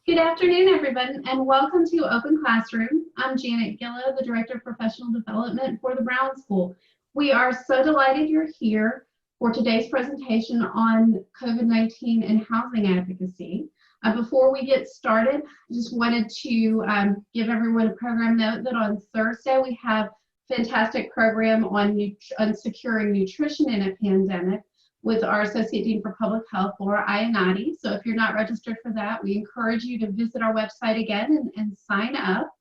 Good afternoon, everyone, and welcome to Open Classroom. I'm Janet Gillow, the Director of Professional Development for the Brown School. We are so delighted you're here for today's presentation on COVID-19 and housing advocacy. Before we get started, I just wanted to give everyone a program note that on Thursday we have a fantastic program on securing nutrition in a pandemic with our Associate Dean for Public Health, Laura Iannotti. So if you're not registered for that, we encourage you to visit our website again and sign up.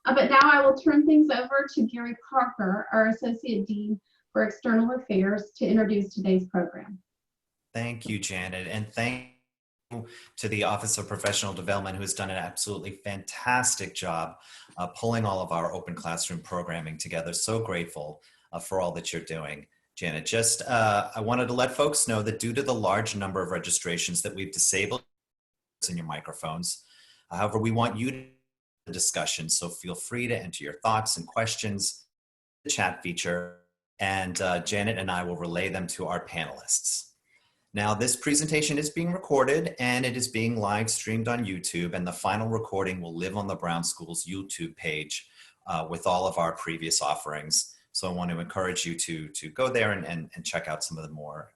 But now I will turn things over to Gary Parker, our Associate Dean for External Affairs, to introduce today's program. Thank you, Janet, and thank you to the Office of Professional Development, who has done an absolutely fantastic job pulling all of our open classroom programming together. So grateful for all that you're doing. Janet, I wanted to let folks know that due to the large number of registrations that we've disabled in your microphones, however, we want you to the discussion, so feel free to enter your thoughts and questions in the chat feature, and Janet and I will relay them to our panelists. Now, this presentation is being recorded and it is being live streamed on YouTube, and the final recording will live on the Brown School's YouTube page with all of our previous offerings. So I want to encourage you to go there and check out some of the more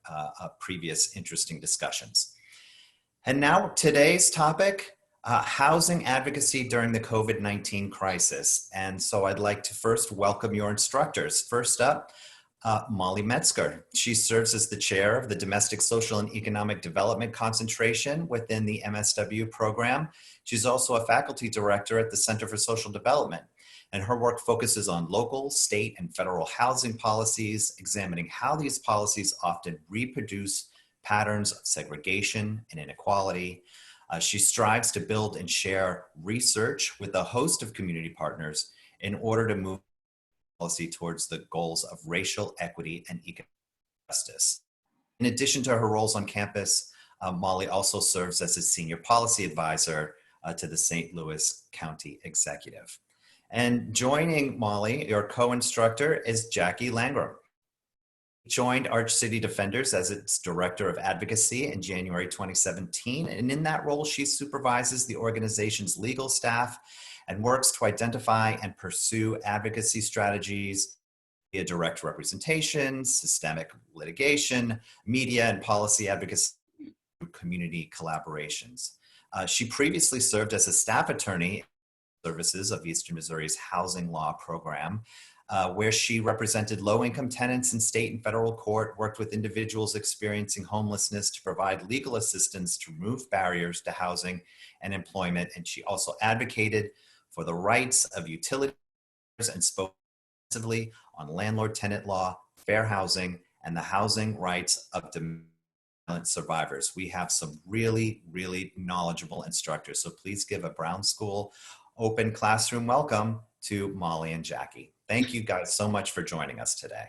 previous interesting discussions. And now today's topic, housing advocacy during the COVID-19 crisis. And so I'd like to first welcome your instructors. First up, Molly Metzger. She serves as the chair of the Domestic Social and Economic Development Concentration within the MSW program. She's also a faculty director at the Center for Social Development. And her work focuses on local, state, and federal housing policies, examining how these policies often reproduce patterns of segregation and inequality. She strives to build and share research with a host of community partners in order to move policy towards the goals of racial equity and economic justice. In addition to her roles on campus, Molly also serves as a senior policy advisor to the St. Louis County Executive. And joining Molly, your co-instructor, is Jacki Langum. Joined Arch City Defenders as its Director of Advocacy in January 2017. And in that role, she supervises the organization's legal staff and works to identify and pursue advocacy strategies via direct representation, systemic litigation, media and policy advocacy, through community collaborations. She previously served as a staff attorney services of Eastern Missouri's housing law program, where she represented low-income tenants in state and federal court, worked with individuals experiencing homelessness to provide legal assistance to remove barriers to housing and employment. And she also advocated for the rights of utility and spoke extensively on landlord-tenant law, fair housing, and the housing rights of domestic violence survivors. We have some really, really knowledgeable instructors, so please give a Brown School Open Classroom welcome to Molly and Jacki. Thank you guys so much for joining us today.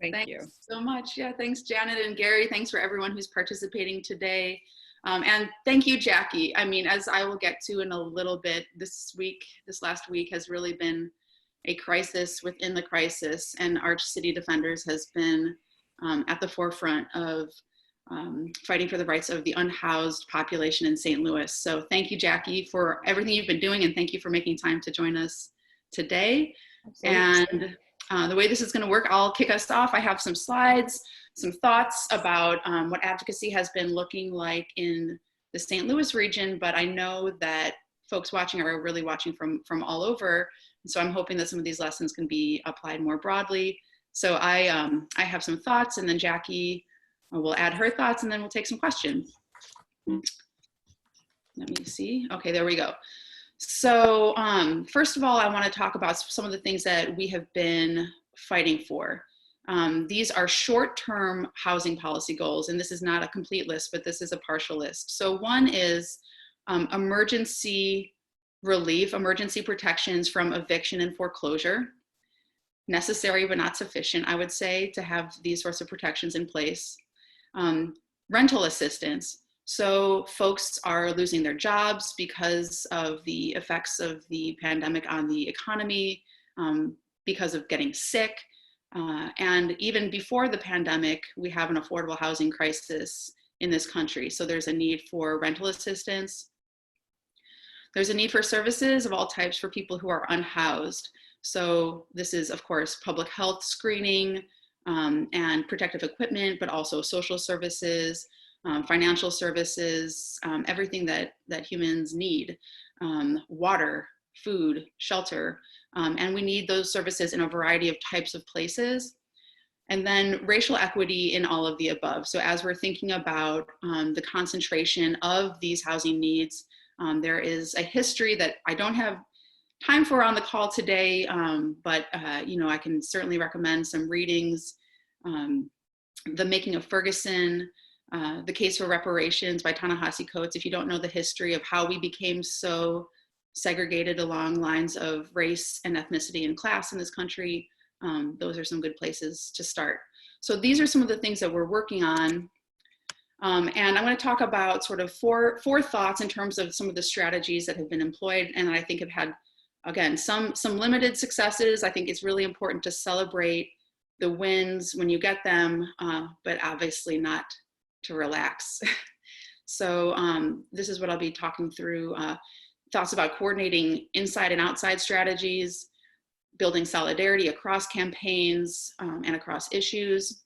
Thank you so much. Yeah, thanks Janet and Gary. Thanks for everyone who's participating today. And thank you, Jacki. I mean, as I will get to in a little bit, this last week has really been a crisis within the crisis, and Arch City Defenders has been at the forefront of fighting for the rights of the unhoused population in St. Louis. So thank you, Jacki, for everything you've been doing, and thank you for making time to join us today. Absolutely. And the way this is going to work, I'll kick us off. I have some slides, some thoughts about what advocacy has been looking like in the St. Louis region, but I know that folks watching are really watching from all over. So I'm hoping that some of these lessons can be applied more broadly. So I have some thoughts, and then Jacki will add her thoughts, and then we'll take some questions. Let me see. Okay, there we go. So first of all, I want to talk about some of the things that we have been fighting for. These are short-term housing policy goals, and this is not a complete list, but this is a partial list. So one is emergency relief, emergency protections from eviction and foreclosure. Necessary but not sufficient, I would say, to have these sorts of protections in place. Rental assistance. So folks are losing their jobs because of the effects of the pandemic on the economy, because of getting sick. And even before the pandemic, we have an affordable housing crisis in this country. So there's a need for rental assistance. There's a need for services of all types for people who are unhoused. So this is, of course, public health screening and protective equipment, but also social services, financial services, everything that humans need, water, food, shelter, and we need those services in a variety of types of places. And then racial equity in all of the above. So as we're thinking about the concentration of these housing needs, there is a history that I don't have time for on the call today, but I can certainly recommend some readings. The Making of Ferguson, The Case for Reparations by Ta-Nehisi Coates. If you don't know the history of how we became so segregated along lines of race and ethnicity and class in this country, those are some good places to start. So these are some of the things that we're working on. And I'm going to talk about sort of four thoughts in terms of some of the strategies that have been employed and I think have had, again, some limited successes. I think it's really important to celebrate the wins when you get them, but obviously not to relax. So this is what I'll be talking through. Thoughts about coordinating inside and outside strategies, building solidarity across campaigns and across issues.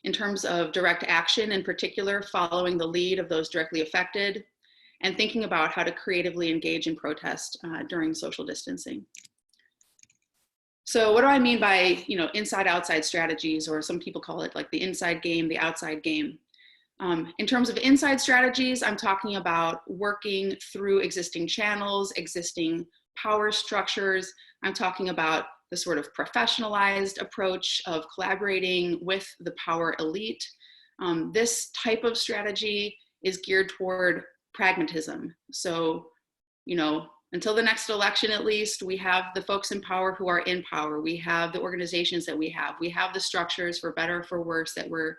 In terms of direct action, in particular, following the lead of those directly affected, and thinking about how to creatively engage in protest during social distancing. So what do I mean by, inside-outside strategies, or some people call it like the inside game, the outside game. In terms of inside strategies, I'm talking about working through existing channels, existing power structures. I'm talking about the sort of professionalized approach of collaborating with the power elite. This type of strategy is geared toward pragmatism. So, until the next election, at least, we have the folks in power who are in power. We have the organizations that we have the structures, for better or for worse, that we're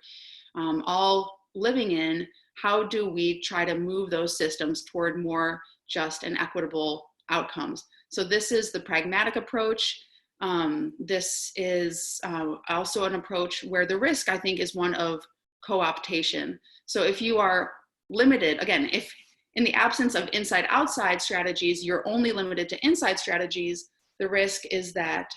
all living in. How do we try to move those systems toward more just and equitable outcomes? So this is the pragmatic approach. This is also an approach where the risk, I think, is one of co-optation. So if you are limited, again, if in the absence of inside-outside strategies, you're only limited to inside strategies, the risk is that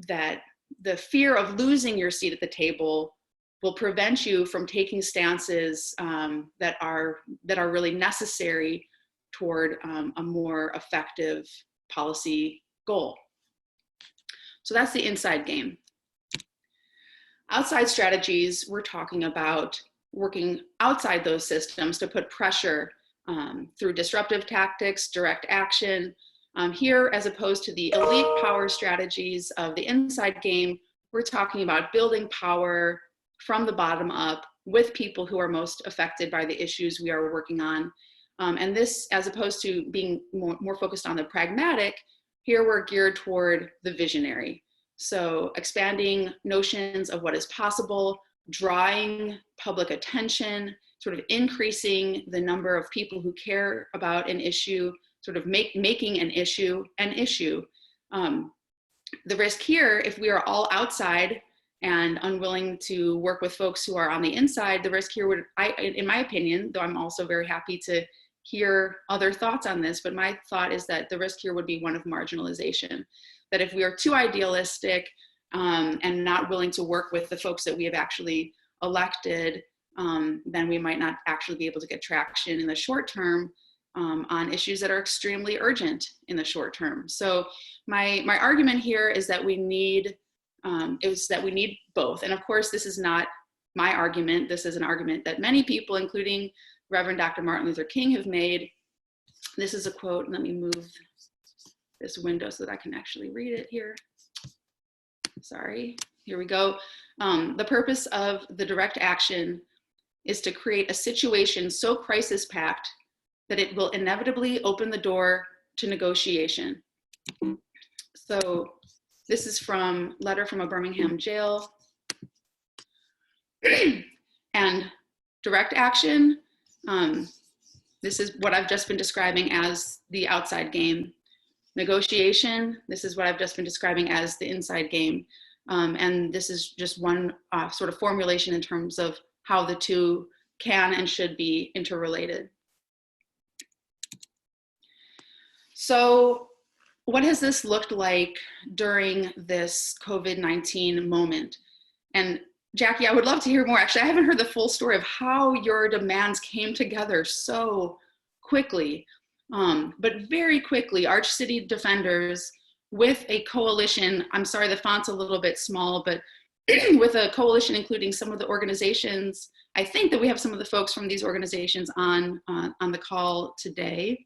that the fear of losing your seat at the table will prevent you from taking stances that are really necessary toward a more effective policy goal. So that's the inside game. Outside strategies, we're talking about working outside those systems to put pressure through disruptive tactics, direct action. Here, as opposed to the elite power strategies of the inside game, we're talking about building power from the bottom up with people who are most affected by the issues we are working on. And this, as opposed to being more focused on the pragmatic, here we're geared toward the visionary. So expanding notions of what is possible, drawing public attention, sort of increasing the number of people who care about an issue, sort of making an issue an issue. The risk here, if we are all outside and unwilling to work with folks who are on the inside, the risk here would, in my opinion, though I'm also very happy to hear other thoughts on this, but my thought is that the risk here would be one of marginalization. That if we are too idealistic and not willing to work with the folks that we have actually elected, then we might not actually be able to get traction in the short term on issues that are extremely urgent in the short term. So my argument here is that we need both. And of course, this is not my argument. This is an argument that many people, including Reverend Dr. Martin Luther King, have made. This is a quote. Let me move this window so that I can actually read it here. Sorry, here we go. The purpose of the direct action is to create a situation so crisis-packed that it will inevitably open the door to negotiation. So this is from a letter from a Birmingham jail. And direct action, this is what I've just been describing as the outside game. Negotiation, this is what I've just been describing as the inside game. And this is just one sort of formulation in terms of how the two can and should be interrelated. So what has this looked like during this COVID-19 moment? And Jackie, I would love to hear more. Actually, I haven't heard the full story of how your demands came together so quickly. But very quickly, Arch City Defenders, with a coalition, I'm sorry, the font's a little bit small, but with a coalition including some of the organizations, I think that we have some of the folks from these organizations on the call today.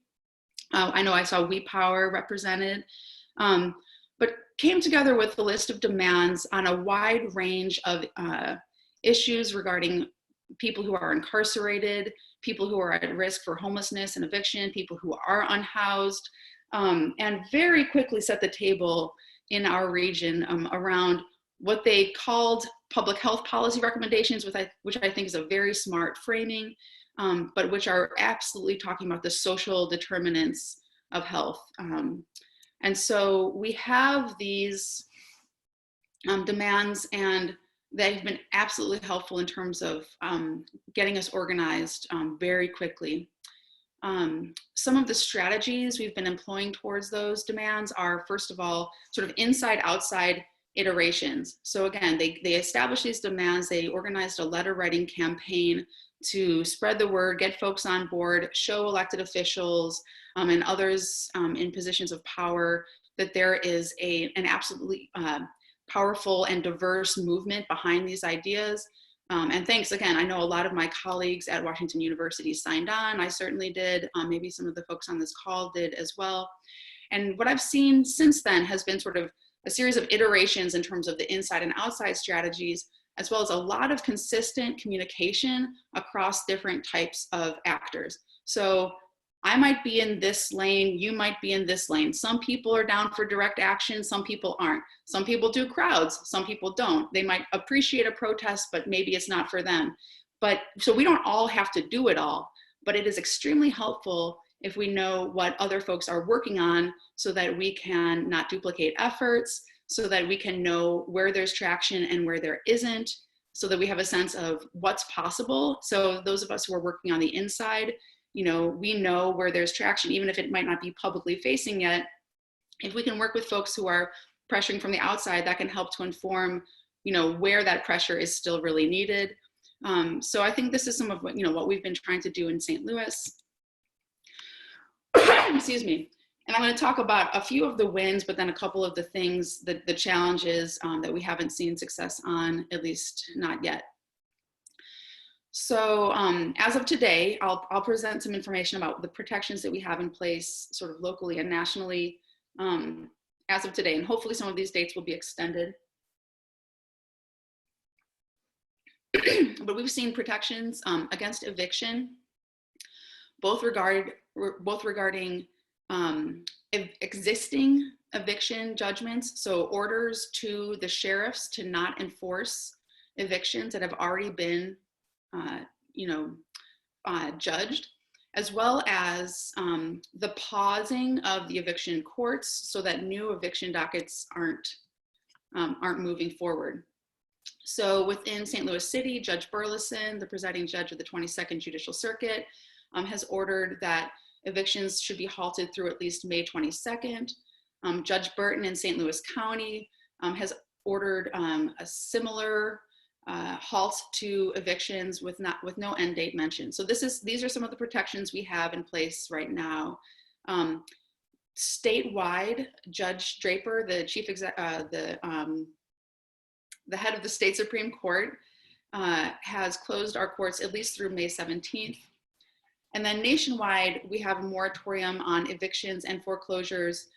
I know I saw We Power represented, but came together with a list of demands on a wide range of issues regarding people who are incarcerated, people who are at risk for homelessness and eviction, people who are unhoused, and very quickly set the table in our region around what they called public health policy recommendations, which I think is a very smart framing, but which are absolutely talking about the social determinants of health. And so we have these demands, and they've been absolutely helpful in terms of getting us organized very quickly. Some of the strategies we've been employing towards those demands are, first of all, sort of inside-outside iterations. So again, they established these demands, they organized a letter writing campaign to spread the word, get folks on board, show elected officials and others in positions of power that there is an absolutely powerful and diverse movement behind these ideas. And thanks again, I know a lot of my colleagues at Washington University signed on. I certainly did. Maybe some of the folks on this call did as well. And what I've seen since then has been sort of a series of iterations in terms of the inside and outside strategies, as well as a lot of consistent communication across different types of actors. So I might be in this lane, you might be in this lane. Some people are down for direct action, some people aren't. Some people do crowds, some people don't. They might appreciate a protest, but maybe it's not for them. But so we don't all have to do it all, but it is extremely helpful if we know what other folks are working on so that we can not duplicate efforts, so that we can know where there's traction and where there isn't, so that we have a sense of what's possible. So those of us who are working on the inside, you know, we know where there's traction, even if it might not be publicly facing yet. If we can work with folks who are pressuring from the outside, that can help to inform, you know, where that pressure is still really needed. So I think this is some of what, you know, what we've been trying to do in St. Louis. Excuse me. And I'm going to talk about a few of the wins, but then a couple of the things, the challenges that we haven't seen success on, at least not yet. So as of today, I'll present some information about the protections that we have in place sort of locally and nationally as of today. And hopefully some of these dates will be extended. But we've seen protections against eviction, both regarding existing eviction judgments, so orders to the sheriffs to not enforce evictions that have already been, judged, as well as the pausing of the eviction courts so that new eviction dockets aren't moving forward. So within St. Louis City, Judge Burleson, the presiding judge of the 22nd Judicial Circuit, has ordered that evictions should be halted through at least May 22nd. Judge Burton in St. Louis County has ordered a similar halt to evictions with no end date mentioned. So these are some of the protections we have in place right now. Statewide, Judge Draper, the the head of the state Supreme Court, has closed our courts at least through May 17th. And then nationwide, we have a moratorium on evictions and foreclosures,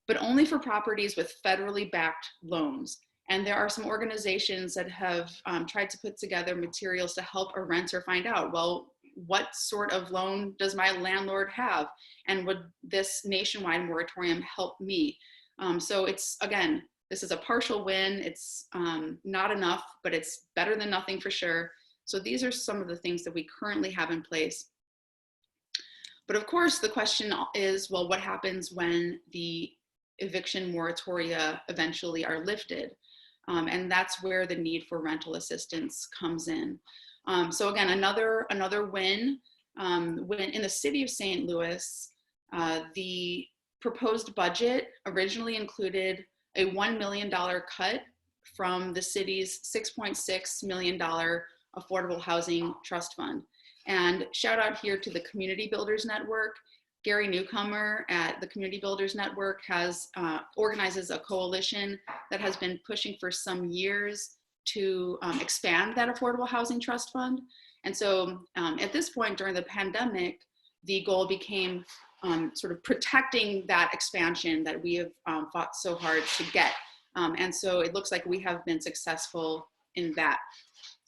but only for properties with federally backed loans. And there are some organizations that have tried to put together materials to help a renter find out, well, what sort of loan does my landlord have? And would this nationwide moratorium help me? So it's, again, this is a partial win. It's not enough, but it's better than nothing for sure. So these are some of the things that we currently have in place. But of course, the question is, well, what happens when the eviction moratoria eventually are lifted? And that's where the need for rental assistance comes in. So again, another win. When in the city of St. Louis, the proposed budget originally included a $1 million cut from the city's $6.6 million Affordable Housing Trust Fund. And shout out here to the Community Builders Network. Gary Newcomer at the Community Builders Network has organizes a coalition that has been pushing for some years to expand that Affordable Housing Trust Fund. And so at this point during the pandemic, the goal became sort of protecting that expansion that we have fought so hard to get. And so it looks like we have been successful in that.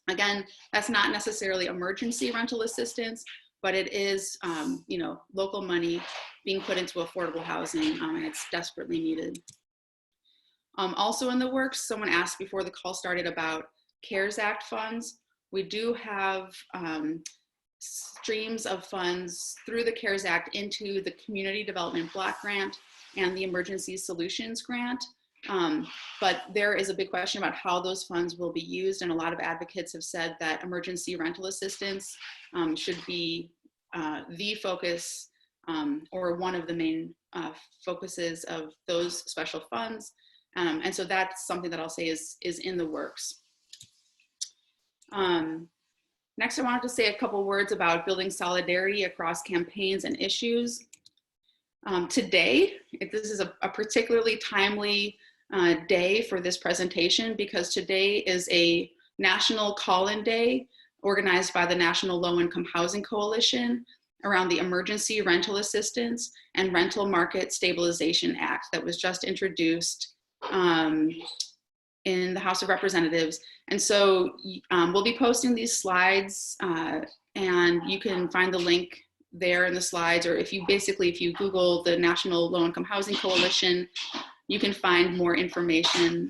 Again, that's not necessarily emergency rental assistance, but it is, you know, local money being put into affordable housing, and it's desperately needed. Also in the works, someone asked before the call started about CARES Act funds. We do have streams of funds through the CARES Act into the Community Development Block Grant and the Emergency Solutions Grant. But there is a big question about how those funds will be used, and a lot of advocates have said that emergency rental assistance should be the focus or one of the main focuses of those special funds. And so that's something that I'll say is in the works. Next, I wanted to say a couple words about building solidarity across campaigns and issues. Today, this is a particularly timely day for this presentation because today is a National Callin Day organized by the National Low Income Housing Coalition around the Emergency Rental Assistance and Rental Market Stabilization Act that was just introduced in the House of Representatives. And so we'll be posting these slides and you can find the link there in the slides, or if you Google the National Low Income Housing Coalition, you can find more information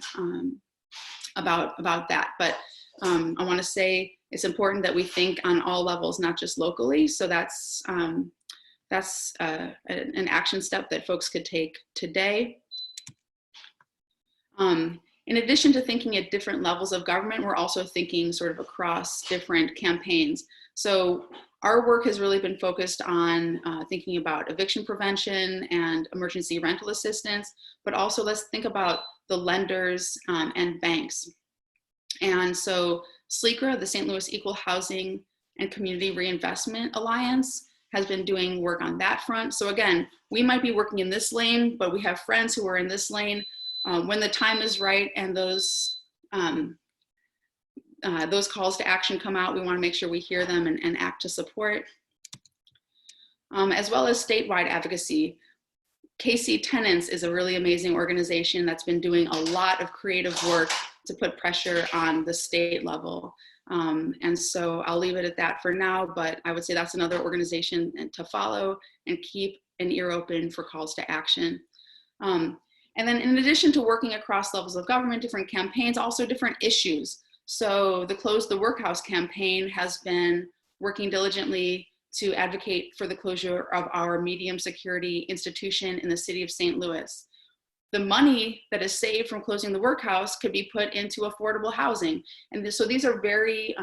about that. But I want to say it's important that we think on all levels, not just locally. So that's an action step that folks could take today. In addition to thinking at different levels of government, we're also thinking sort of across different campaigns. So our work has really been focused on thinking about eviction prevention and emergency rental assistance, but also let's think about the lenders and banks. And so SLECRA, the St. Louis Equal Housing and Community Reinvestment Alliance, has been doing work on that front. So again, we might be working in this lane, but we have friends who are in this lane. When the time is right and those calls to action come out, we want to make sure we hear them and act to support. As well as statewide advocacy. KC Tenants is a really amazing organization that's been doing a lot of creative work to put pressure on the state level. And so I'll leave it at that for now, but I would say that's another organization to follow and keep an ear open for calls to action. And then in addition to working across levels of government, different campaigns, also different issues. So the Close the Workhouse campaign has been working diligently to advocate for the closure of our medium security institution in the city of St. Louis. The money that is saved from closing the workhouse could be put into affordable housing. And so these are very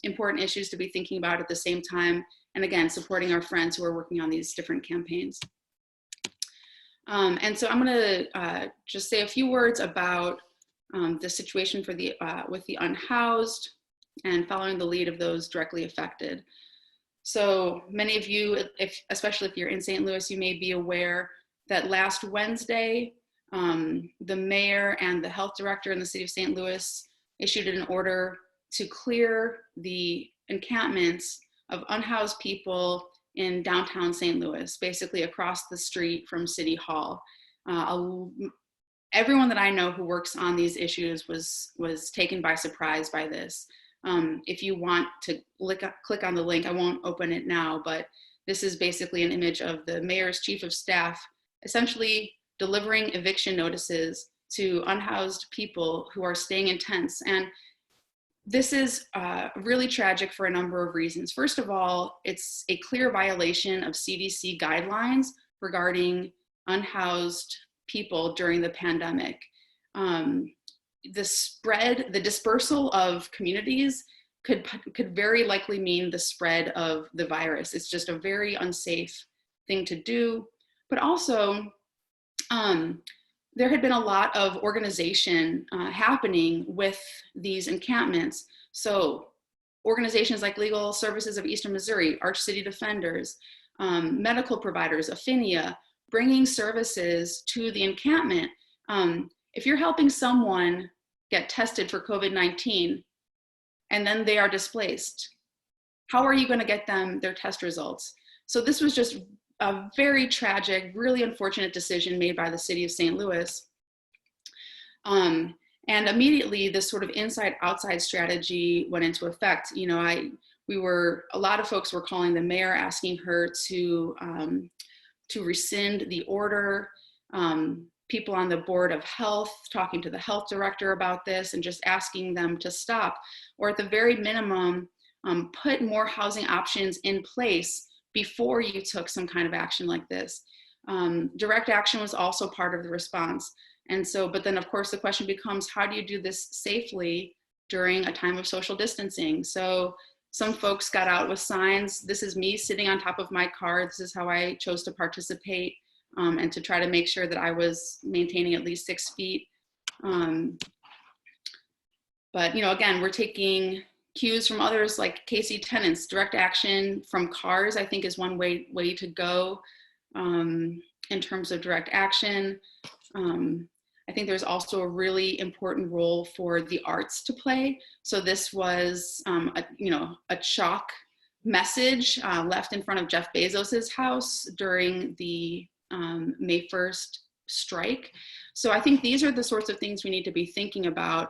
important issues to be thinking about at the same time. And again, supporting our friends who are working on these different campaigns. And so I'm gonna just say a few words about the situation for with the unhoused and following the lead of those directly affected. So many of you, especially if you're in St. Louis, you may be aware that last Wednesday, the mayor and the health director in the city of St. Louis issued an order to clear the encampments of unhoused people in downtown St. Louis, basically across the street from City Hall. Everyone that I know who works on these issues was taken by surprise by this. If you want to click on the link, I won't open it now, but this is basically an image of the mayor's chief of staff essentially delivering eviction notices to unhoused people who are staying in tents. And this is really tragic for a number of reasons. First of all, it's a clear violation of CDC guidelines regarding unhoused people during the pandemic. The dispersal of communities could very likely mean the spread of the virus. It's just a very unsafe thing to do. But also, there had been a lot of organization happening with these encampments. So organizations like Legal Services of Eastern Missouri, Arch City Defenders, medical providers, Affinia, bringing services to the encampment. If you're helping someone get tested for COVID-19 and then they are displaced, how are you going to get them their test results? So this was just a very tragic, really unfortunate decision made by the city of St. Louis. And immediately this sort of inside-outside strategy went into effect. You know, a lot of folks were calling the mayor, asking her to rescind the order. People on the Board of Health talking to the health director about this and just asking them to stop, or at the very minimum, put more housing options in place before you took some kind of action like this. Direct action was also part of the response. And so, but then of course the question becomes, how do you do this safely during a time of social distancing? So some folks got out with signs, this is me sitting on top of my car, this is how I chose to participate, and to try to make sure that I was maintaining at least 6 feet. But you know, again, we're taking cues from others like KC Tenants. Direct action from cars, I think, is one way to go in terms of direct action. I think there's also a really important role for the arts to play. So this was a chalk message left in front of Jeff Bezos's house during the May 1st strike. So I think these are the sorts of things we need to be thinking about,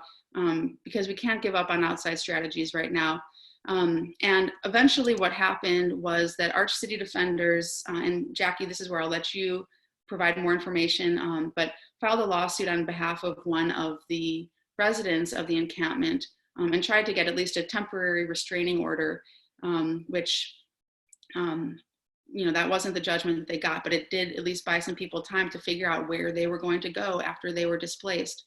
because we can't give up on outside strategies right now. And eventually what happened was that Arch City Defenders, and Jackie, this is where I'll let you provide more information, but filed a lawsuit on behalf of one of the residents of the encampment, and tried to get at least a temporary restraining order, which, that wasn't the judgment that they got, but it did at least buy some people time to figure out where they were going to go after they were displaced.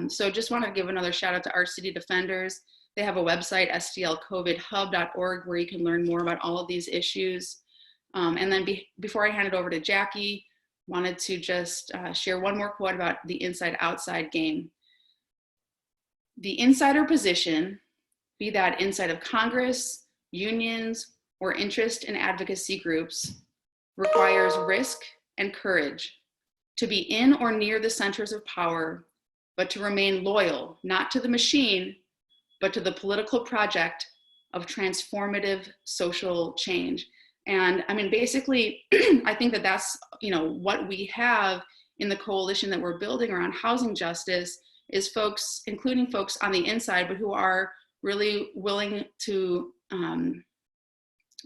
So just want to give another shout out to Arch City Defenders. They have a website, stlcovidhub.org, where you can learn more about all of these issues. And then before I hand it over to Jackie, wanted to just share one more quote about the inside-outside game. The insider position, be that inside of Congress, unions, or interest and advocacy groups, requires risk and courage to be in or near the centers of power, but to remain loyal, not to the machine, but to the political project of transformative social change. And I mean, basically, I think that that's, what we have in the coalition that we're building around housing justice is folks, including folks on the inside, but who are really willing to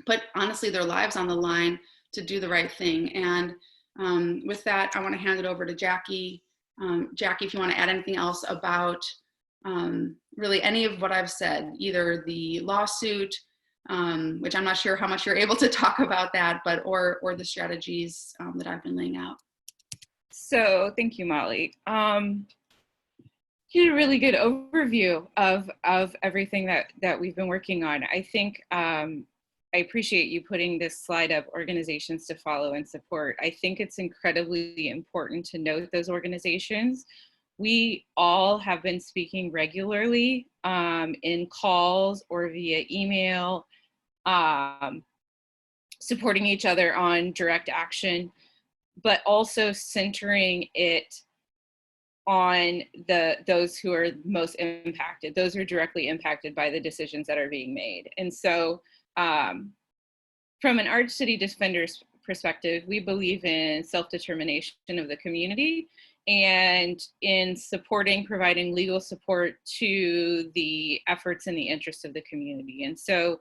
put, honestly, their lives on the line to do the right thing. And with that, I want to hand it over to Jackie. Jackie, if you want to add anything else about really any of what I've said, either the lawsuit, which I'm not sure how much you're able to talk about that, but or the strategies that I've been laying out. So thank you, Molly. You did a really good overview of everything that we've been working on. I think I appreciate you putting this slide up, organizations to follow and support. I think it's incredibly important to note those organizations. We all have been speaking regularly in calls or via email, supporting each other on direct action, but also centering it on those who are most impacted, those who are directly impacted by the decisions that are being made. And so from an Arch City Defenders perspective, we believe in self-determination of the community and in providing legal support to the efforts in the interest of the community. And so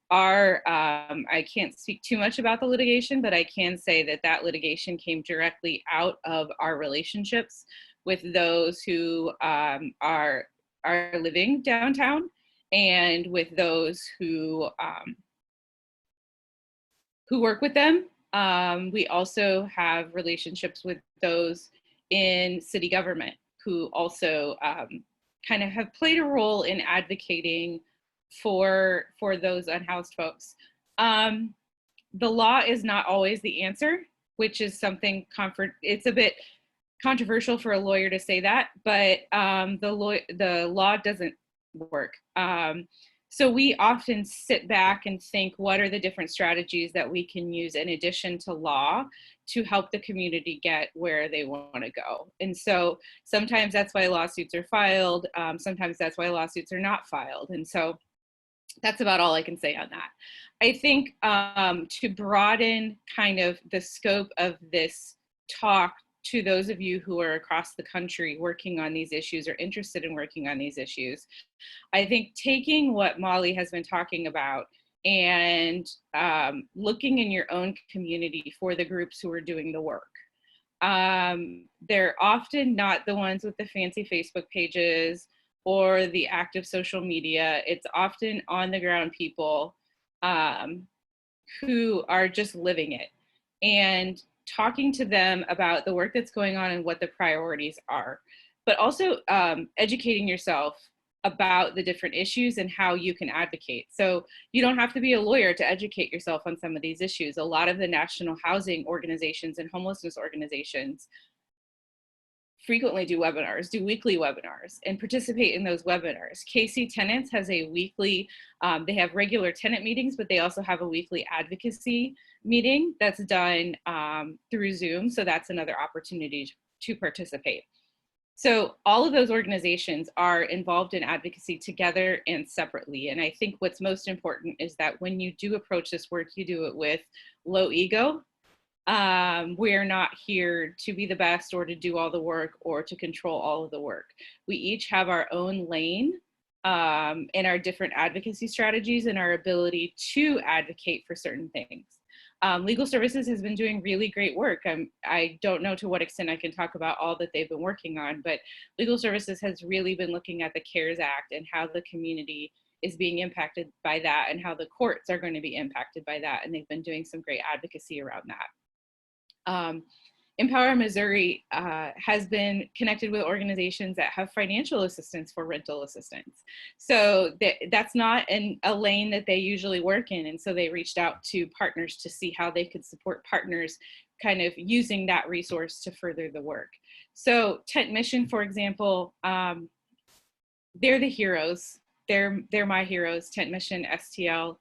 I can't speak too much about the litigation, but I can say that litigation came directly out of our relationships with those who are living downtown and with those who work with them. We also have relationships with those in city government who also kind of have played a role in advocating for those unhoused folks. The law is not always the answer, which is something it's a bit controversial for a lawyer to say that, but the law doesn't work. So we often sit back and think, what are the different strategies that we can use in addition to law to help the community get where they want to go? And so sometimes that's why lawsuits are filed. Sometimes that's why lawsuits are not filed. And so that's about all I can say on that. I think to broaden kind of the scope of this talk to those of you who are across the country working on these issues or interested in working on these issues, I think taking what Molly has been talking about and looking in your own community for the groups who are doing the work. They're often not the ones with the fancy Facebook pages or the active social media. It's often on the ground people who are just living it, and talking to them about the work that's going on and what the priorities are, but also educating yourself about the different issues and how you can advocate. So you don't have to be a lawyer to educate yourself on some of these issues. A lot of the national housing organizations and homelessness organizations frequently do webinars, do weekly webinars, and participate in those webinars. KC Tenants has a weekly, they have regular tenant meetings, but they also have a weekly advocacy meeting that's done through Zoom. So that's another opportunity to participate. So all of those organizations are involved in advocacy together and separately. And I think what's most important is that when you do approach this work, you do it with low ego. We're not here to be the best or to do all the work or to control all of the work. We each have our own lane in our different advocacy strategies and our ability to advocate for certain things. Legal Services has been doing really great work. I don't know to what extent I can talk about all that they've been working on, but Legal Services has really been looking at the CARES Act and how the community is being impacted by that and how the courts are going to be impacted by that. And they've been doing some great advocacy around that. Empower Missouri has been connected with organizations that have financial assistance for rental assistance. So that's not a lane that they usually work in. And so they reached out to partners to see how they could support partners kind of using that resource to further the work. So Tent Mission, for example, they're the heroes. They're my heroes, Tent Mission, STL.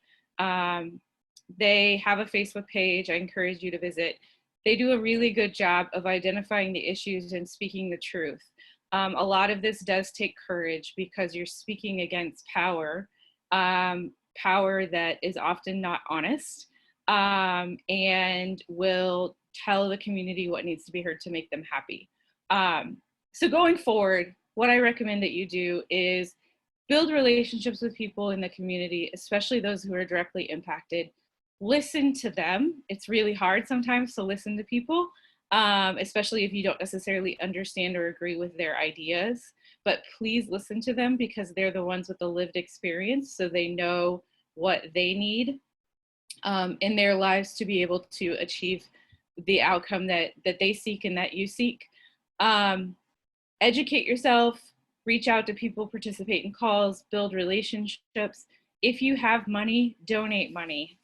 They have a Facebook page. I encourage you to visit. They do a really good job of identifying the issues and speaking the truth. A lot of this does take courage because you're speaking against power, power that is often not honest, and will tell the community what needs to be heard to make them happy. So going forward, what I recommend that you do is build relationships with people in the community, especially those who are directly impacted. Listen to them. It's really hard sometimes to listen to people, especially if you don't necessarily understand or agree with their ideas, but please listen to them because they're the ones with the lived experience, so they know what they need in their lives to be able to achieve the outcome that they seek and that you seek. Educate yourself, reach out to people, participate in calls, build relationships. If you have money, donate money.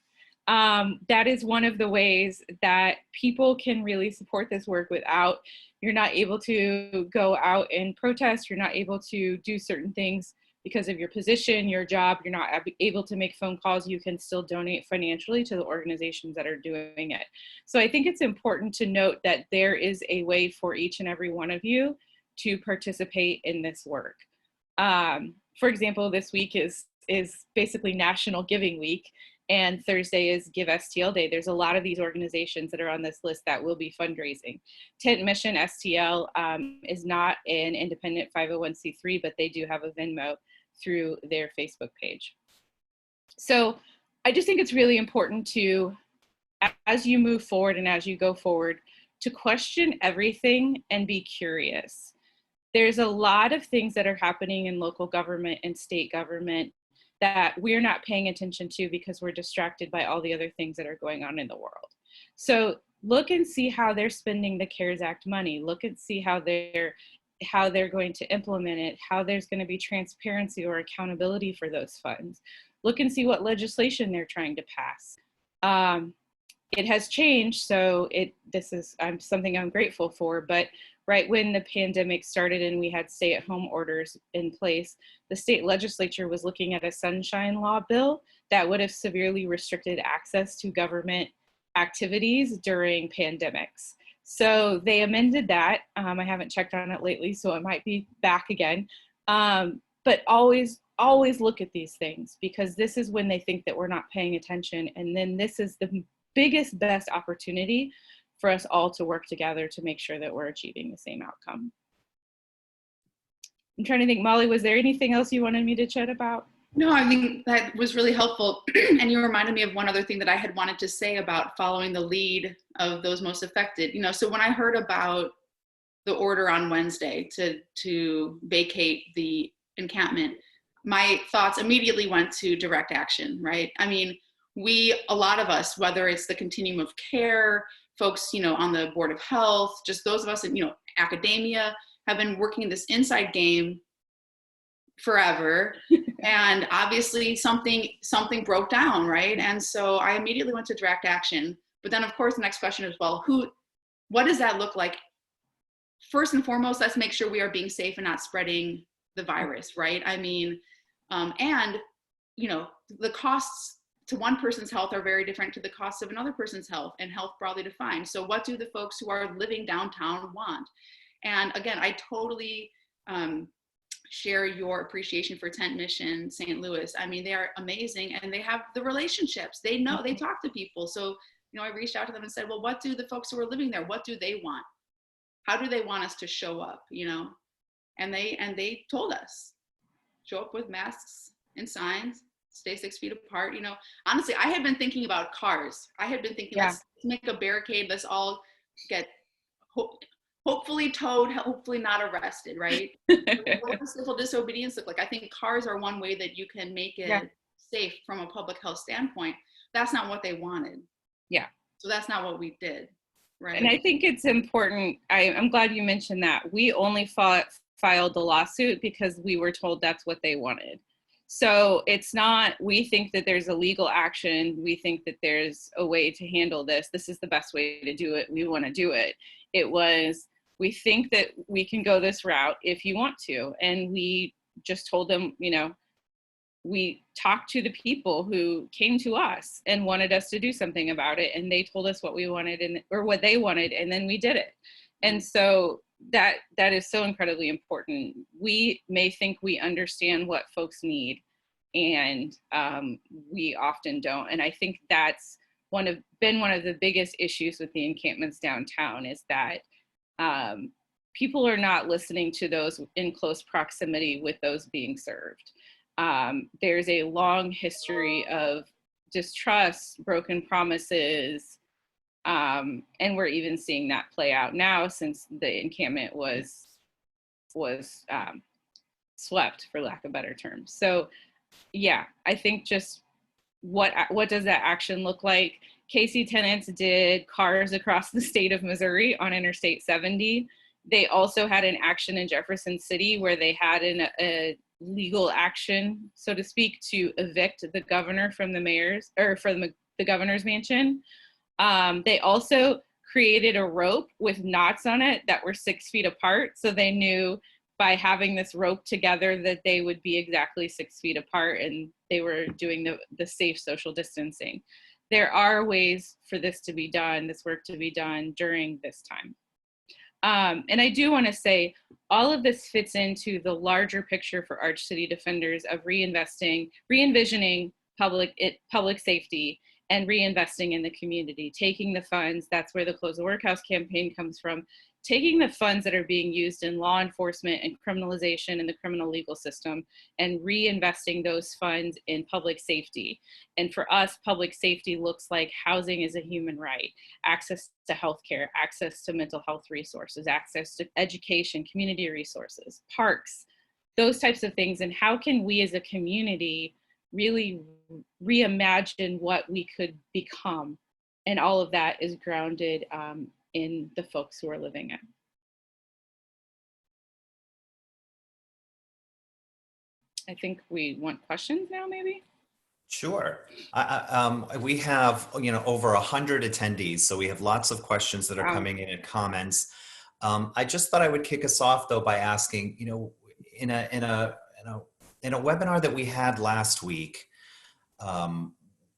That is one of the ways that people can really support this work without, you're not able to go out and protest, you're not able to do certain things because of your position, your job, you're not able to make phone calls, you can still donate financially to the organizations that are doing it. So I think it's important to note that there is a way for each and every one of you to participate in this work. For example, this week is basically National Giving Week, and Thursday is Give STL Day. There's a lot of these organizations that are on this list that will be fundraising. Tent Mission STL is not an independent 501c3, but they do have a Venmo through their Facebook page. So I just think it's really important to, as you move forward and as you go forward, to question everything and be curious. There's a lot of things that are happening in local government and state government that we're not paying attention to because we're distracted by all the other things that are going on in the world. So look and see how they're spending the CARES Act money. Look and see how they're going to implement it, how there's going to be transparency or accountability for those funds. Look and see what legislation they're trying to pass. it has changed. So this is something I'm grateful for. But right when the pandemic started and we had stay-at-home orders in place, the state legislature was looking at a sunshine law bill that would have severely restricted access to government activities during pandemics. So they amended that. I haven't checked on it lately, so it might be back again. But always look at these things, because this is when they think that we're not paying attention. And then this is the biggest, best opportunity for us all to work together to make sure that we're achieving the same outcome. I'm trying to think, Molly, was there anything else you wanted me to chat about? No, I think that was really helpful. And you reminded me of one other thing that I had wanted to say about following the lead of those most affected. So when I heard about the order on Wednesday to vacate the encampment, my thoughts immediately went to direct action, right? I mean, a lot of us, whether it's the continuum of care, folks, on the Board of Health, just those of us in, academia, have been working this inside game forever. And obviously something broke down, right? And so I immediately went to direct action. But then of course the next question is, well, what does that look like? First and foremost, let's make sure we are being safe and not spreading the virus, right? I mean, and the costs to one person's health are very different to the costs of another person's health, and health broadly defined. So what do the folks who are living downtown want? And again, I totally share your appreciation for Tent Mission St. Louis. I mean, they are amazing, and they have the relationships. They know, they talk to people. So, I reached out to them and said, well, what do the folks who are living there, what do they want? How do they want us to show up, And they told us, show up with masks and signs, stay 6 feet apart. Honestly, I had been thinking about cars. I had been thinking, let's make a barricade. Let's all get hopefully towed, hopefully not arrested, right? What does civil disobedience look like? I think cars are one way that you can make it safe from a public health standpoint. That's not what they wanted. Yeah. So that's not what we did, right? And I think it's important. I'm glad you mentioned that. We only filed the lawsuit because we were told that's what they wanted. So it's not, we think that there's a legal action. We think that there's a way to handle this. This is the best way to do it. We want to do it. It was, we think that we can go this route if you want to. And we just told them, we talked to the people who came to us and wanted us to do something about it. And they told us what we wanted or what they wanted, and then we did it. And so that is so incredibly important. We may think we understand what folks need, and we often don't. And I think that's been one of the biggest issues with the encampments downtown, is that people are not listening to those in close proximity with those being served. There's a long history of distrust, broken promises, and we're even seeing that play out now since the encampment was swept, for lack of better terms. So yeah, I think just what does that action look like? Casey Tenants did cars across the state of Missouri on Interstate 70. They also had an action in Jefferson City where they had a legal action, so to speak, to evict the governor from the governor's mansion. They also created a rope with knots on it that were 6 feet apart. So they knew by having this rope together that they would be exactly 6 feet apart, and they were doing the safe social distancing. There are ways for this work to be done during this time. And I do want to say, all of this fits into the larger picture for Arch City Defenders of re-envisioning public safety and reinvesting in the community, taking the funds, that's where the Close the Workhouse campaign comes from, taking the funds that are being used in law enforcement and criminalization in the criminal legal system and reinvesting those funds in public safety. And for us, public safety looks like housing is a human right, access to healthcare, access to mental health resources, access to education, community resources, parks, those types of things. And how can we as a community really reimagine what we could become? And all of that is grounded in the folks who are living it. I think we want questions now, maybe? Sure. We have, over 100 attendees, so we have lots of questions that are Wow. coming in and comments. I just thought I would kick us off though by asking, in a webinar that we had last week,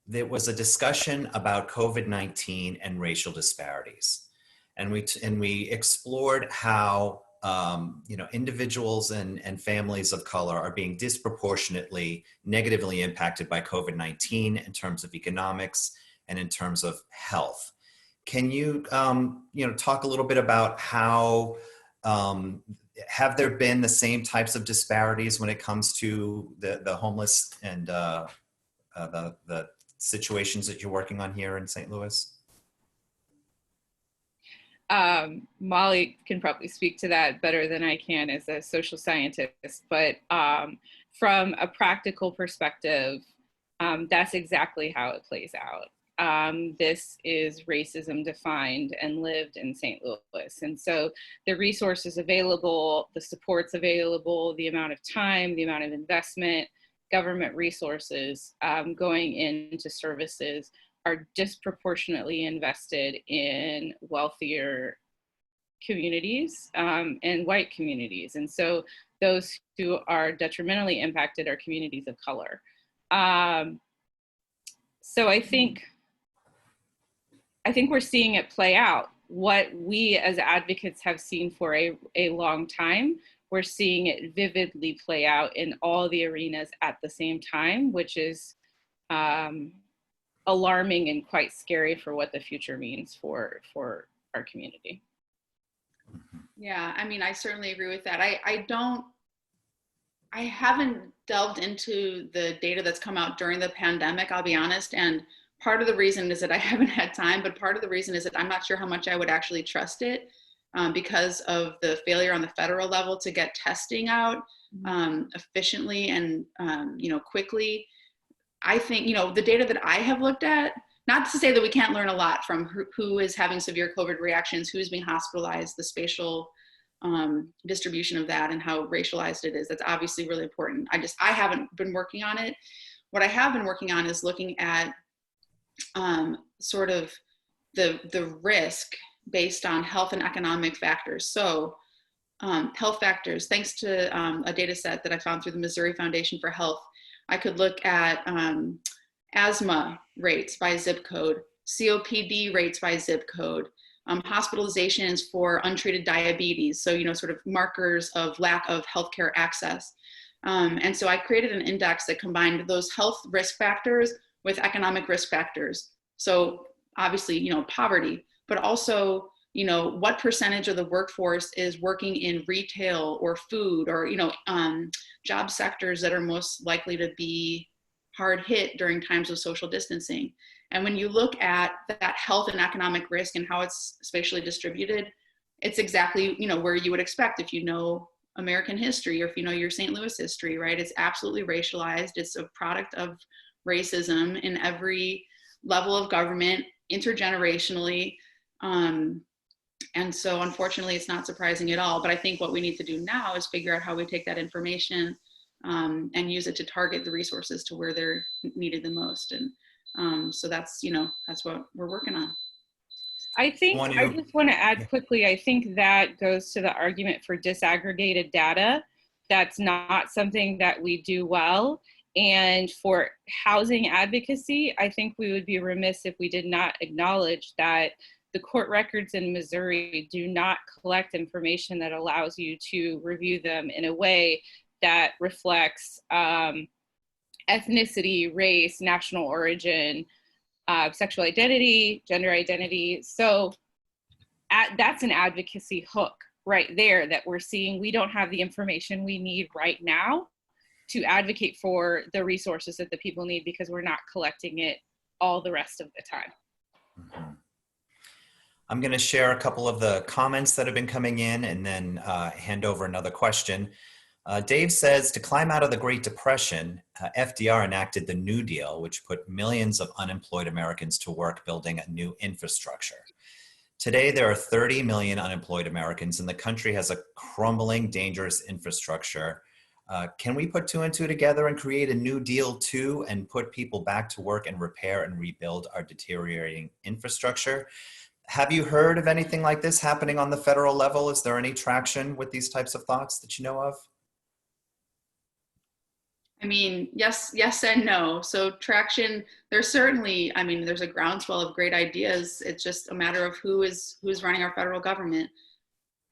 there was a discussion about COVID-19 and racial disparities, and we explored how individuals and families of color are being disproportionately negatively impacted by COVID-19 in terms of economics and in terms of health. Can you, talk a little bit about how, have there been the same types of disparities when it comes to the homeless and the situations that you're working on here in St. Louis? Molly can probably speak to that better than I can as a social scientist, but from a practical perspective, that's exactly how it plays out. This is racism defined and lived in St. Louis. And so the resources available, the supports available, the amount of time, the amount of investment, government resources going into services are disproportionately invested in wealthier communities and white communities. And so those who are detrimentally impacted are communities of color. So I think we're seeing it play out. What we as advocates have seen for a long time, we're seeing it vividly play out in all the arenas at the same time, which is alarming and quite scary for what the future means for our community. Yeah, I mean, I certainly agree with that. I haven't delved into the data that's come out during the pandemic, I'll be honest. And part of the reason is that I haven't had time, but part of the reason is that I'm not sure how much I would actually trust it because of the failure on the federal level to get testing out efficiently and quickly. I think, the data that I have looked at, not to say that we can't learn a lot from who is having severe COVID reactions, who's being hospitalized, the spatial distribution of that and how racialized it is. That's obviously really important. I haven't been working on it. What I have been working on is looking at sort of the risk based on health and economic factors. So health factors, thanks to a data set that I found through the Missouri Foundation for Health, I could look at asthma rates by zip code, COPD rates by zip code, hospitalizations for untreated diabetes. So, sort of markers of lack of healthcare access. And so I created an index that combined those health risk factors with economic risk factors. So obviously, poverty, but also, what percentage of the workforce is working in retail or food or, job sectors that are most likely to be hard hit during times of social distancing. And when you look at that health and economic risk and how it's spatially distributed, it's exactly, where you would expect if you know American history or if you know your St. Louis history, right? It's absolutely racialized. It's a product of racism in every level of government, intergenerationally. And so unfortunately, it's not surprising at all. But I think what we need to do now is figure out how we take that information and use it to target the resources to where they're needed the most. And so that's, that's what we're working on. I think I just want to add quickly, I think that goes to the argument for disaggregated data. That's not something that we do well. And for housing advocacy, I think we would be remiss if we did not acknowledge that the court records in Missouri do not collect information that allows you to review them in a way that reflects ethnicity, race, national origin, sexual identity, gender identity. So that's an advocacy hook right there that we're seeing. We don't have the information we need right now to advocate for the resources that the people need because we're not collecting it all the rest of the time. Mm-hmm. I'm going to share a couple of the comments that have been coming in and then hand over another question. Dave says, to climb out of the Great Depression, FDR enacted the New Deal, which put millions of unemployed Americans to work building a new infrastructure. Today, there are 30 million unemployed Americans, and the country has a crumbling, dangerous infrastructure Can we put two and two together and create a new deal too and put people back to work and repair and rebuild our deteriorating infrastructure? Have you heard of anything like this happening on the federal level? Is there any traction with these types of thoughts that you know of? I mean, yes and no. So traction, there's certainly, I mean, there's a groundswell of great ideas. It's just a matter of who's running our federal government.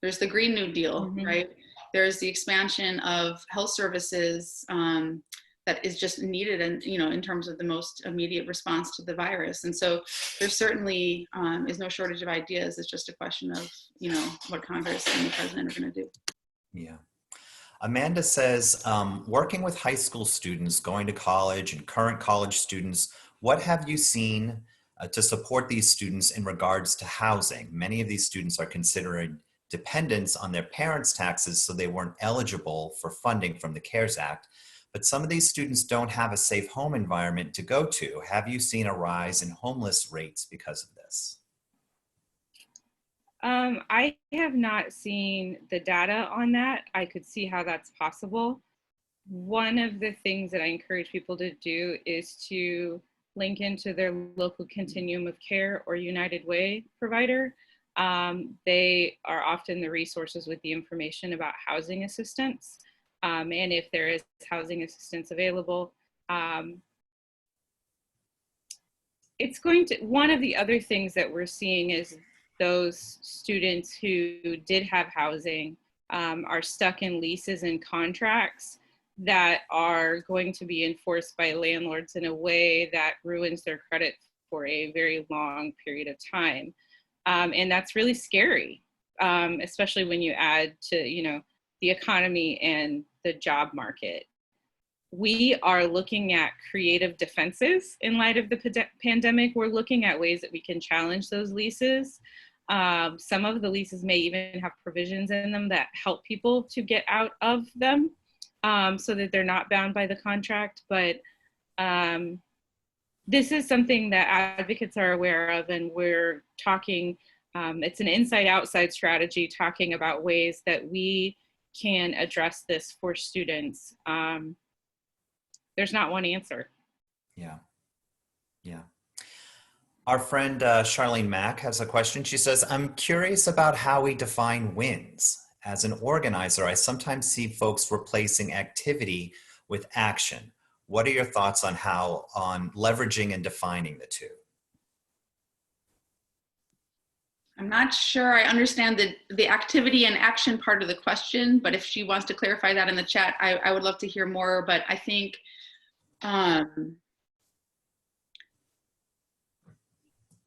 There's the Green New Deal, right? There's the expansion of health services that is just needed, and in terms of the most immediate response to the virus. And so there certainly is no shortage of ideas. It's just a question of what Congress and the president are going to do. Yeah. Amanda says, working with high school students going to college and current college students, what have you seen to support these students in regards to housing? Many of these students are considering dependents on their parents' taxes, so they weren't eligible for funding from the CARES Act. But some of these students don't have a safe home environment to go to. Have you seen a rise in homeless rates because of this? I have not seen the data on that. I could see how that's possible. One of the things that I encourage people to do is to link into their local continuum of care or United Way provider. They are often the resources with the information about housing assistance. And if there is housing assistance available, it's going to, one of the other things that we're seeing is those students who did have housing are stuck in leases and contracts that are going to be enforced by landlords in a way that ruins their credit for a very long period of time. And that's really scary, especially when you add to, the economy and the job market. We are looking at creative defenses in light of the pandemic. We're looking at ways that we can challenge those leases. Some of the leases may even have provisions in them that help people to get out of them so that they're not bound by the contract. But this is something that advocates are aware of, and we're talking, it's an inside-outside strategy, talking about ways that we can address this for students. There's not one answer. Yeah. Our friend Charlene Mack has a question. She says, I'm curious about how we define wins. As an organizer, I sometimes see folks replacing activity with action. What are your thoughts on on leveraging and defining the two? I'm not sure I understand the activity and action part of the question, but if she wants to clarify that in the chat, I would love to hear more. But I think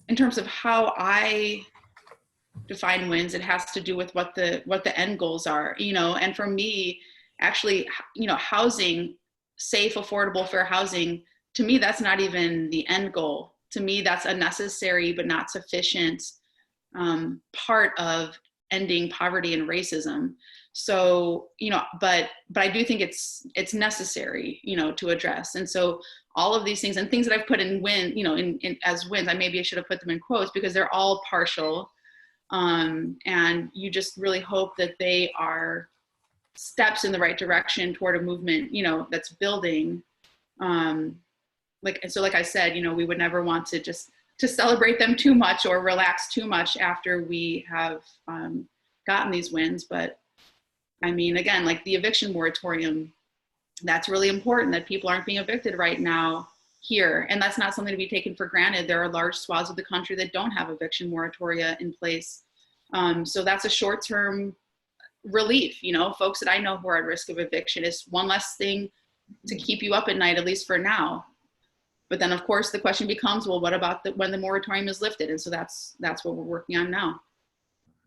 in terms of how I define wins, it has to do with what the end goals are, and for me, actually, housing, safe, affordable, fair housing, to me, that's not even the end goal. To me, that's a necessary but not sufficient part of ending poverty and racism. So, but I do think it's necessary, to address. And so all of these things and things that I've put in win, in as wins, maybe I should have put them in quotes because they're all partial. And you just really hope that they are steps in the right direction toward a movement, that's building. Like I said, we would never want to celebrate them too much or relax too much after we have gotten these wins. But I mean, again, like the eviction moratorium, that's really important that people aren't being evicted right now here. And that's not something to be taken for granted. There are large swaths of the country that don't have eviction moratoria in place. So that's a short-term relief. Folks that I know who are at risk of eviction is one less thing to keep you up at night, at least for now. But then, of course, the question becomes, well, what about when the moratorium is lifted? And so that's what we're working on now.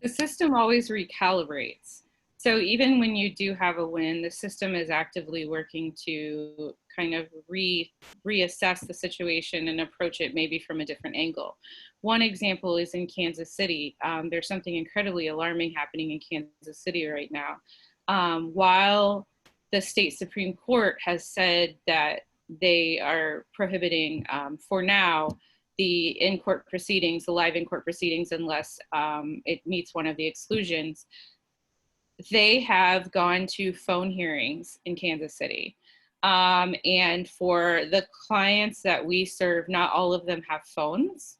The system always recalibrates. So even when you do have a win, the system is actively working to kind of reassess the situation and approach it maybe from a different angle. One example is in Kansas City. There's something incredibly alarming happening in Kansas City right now. While the state Supreme Court has said that they are prohibiting, for now, the in-court proceedings, the live in-court proceedings, unless it meets one of the exclusions. they have gone to phone hearings in Kansas City. And for the clients that we serve, not all of them have phones.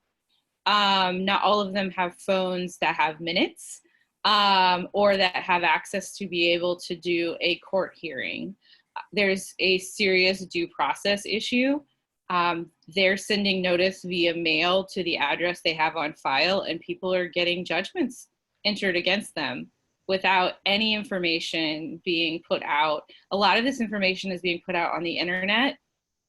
Not all of them have phones that have minutes, or that have access to be able to do a court hearing. There's a serious due process issue. They're sending notice via mail to the address they have on file, and people are getting judgments entered against them without any information being put out. A lot of this information is being put out on the internet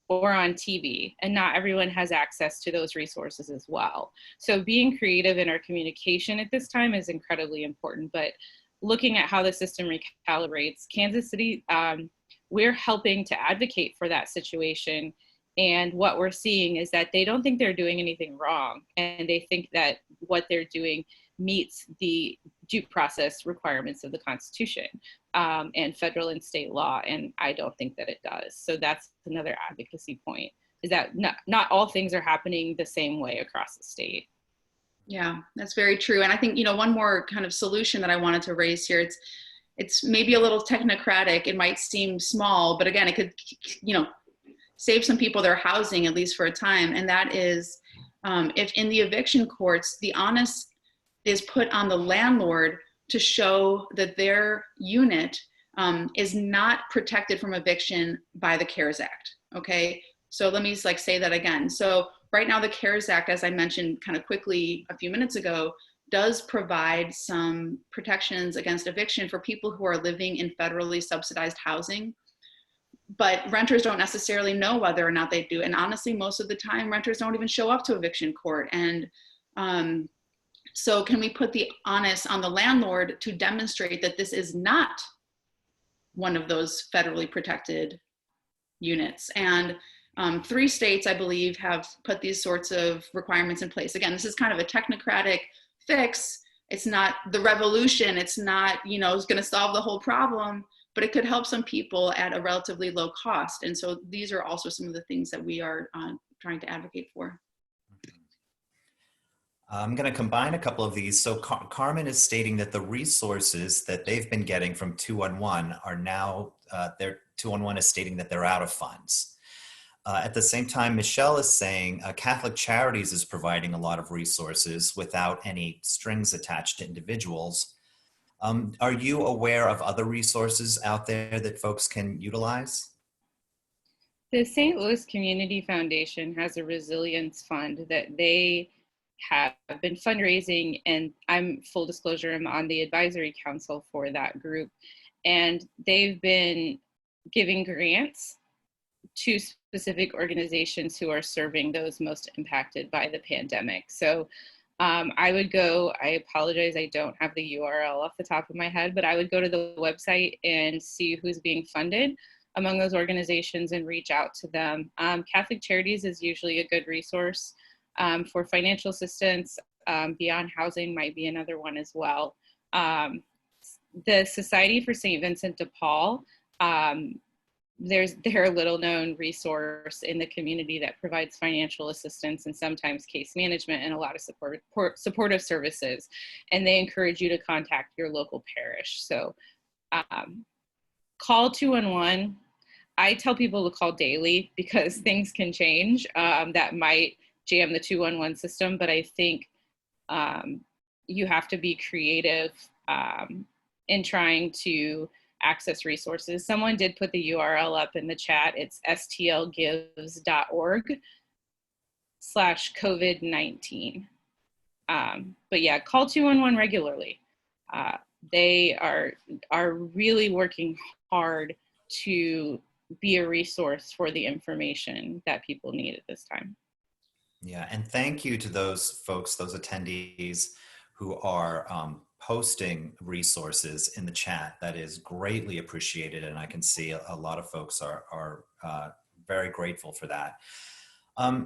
or on TV, and not everyone has access to those resources as well. So being creative in our communication at this time is incredibly important, but looking at how the system recalibrates, Kansas City, we're helping to advocate for that situation. And what we're seeing is that they don't think they're doing anything wrong, and they think that what they're doing meets the due process requirements of the Constitution and federal and state law, and I don't think that it does. So that's another advocacy point, is that not all things are happening the same way across the state. Yeah, that's very true. And I think, one more kind of solution that I wanted to raise here, it's maybe a little technocratic. It might seem small, but again, it could, save some people their housing, at least for a time. And that is, if in the eviction courts, the onus is put on the landlord to show that their unit is not protected from eviction by the CARES Act, okay? So let me just say that again. So right now the CARES Act, as I mentioned kind of quickly a few minutes ago, does provide some protections against eviction for people who are living in federally subsidized housing. But renters don't necessarily know whether or not they do. And honestly, most of the time, renters don't even show up to eviction court. And so can we put the onus on the landlord to demonstrate that this is not one of those federally protected units? And 3 states, I believe, have put these sorts of requirements in place. Again, this is kind of a technocratic fix. It's not the revolution. It's not, it's going to solve the whole problem, but it could help some people at a relatively low cost. And so these are also some of the things that we are trying to advocate for. I'm going to combine a couple of these. So Carmen is stating that the resources that they've been getting from 211 are now, 211 is stating that they're out of funds. At the same time, Michelle is saying Catholic Charities is providing a lot of resources without any strings attached to individuals. Are you aware of other resources out there that folks can utilize? The St. Louis Community Foundation has a resilience fund that they have been fundraising, and I'm, full disclosure, I'm on the advisory council for that group, and they've been giving grants to specific organizations who are serving those most impacted by the pandemic. So I would go, I apologize, I don't have the URL off the top of my head, but I would go to the website and see who's being funded among those organizations and reach out to them. Catholic Charities is usually a good resource for financial assistance. Beyond Housing might be another one as well. The Society for St. Vincent de Paul, they're a little known resource in the community that provides financial assistance and sometimes case management and a lot of supportive services. And they encourage you to contact your local parish. So call 211. I tell people to call daily because things can change that might jam the 211 system. But I think you have to be creative in trying to access resources. Someone did put the URL up in the chat. It's stlgives.org/COVID-19. But yeah, call 211 regularly. They are really working hard to be a resource for the information that people need at this time. Yeah, and thank you to those folks, those attendees who are posting resources in the chat. That is greatly appreciated, and I can see a lot of folks are very grateful for that.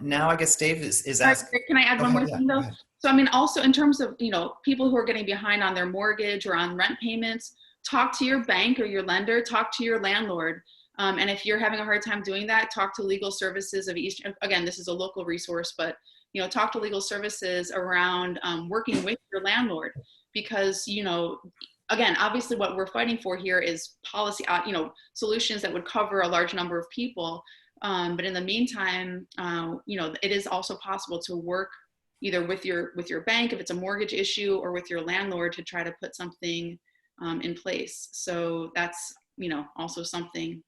Now, I guess Dave is asking. Can I add one more thing though? So I mean, also in terms of people who are getting behind on their mortgage or on rent payments, talk to your bank or your lender, talk to your landlord. And if you're having a hard time doing that, talk to Legal Services of East. Again, this is a local resource, but talk to Legal Services around working with your landlord, because again, obviously what we're fighting for here is policy, solutions that would cover a large number of people. But in the meantime, it is also possible to work either with your bank if it's a mortgage issue, or with your landlord to try to put something in place. So that's also something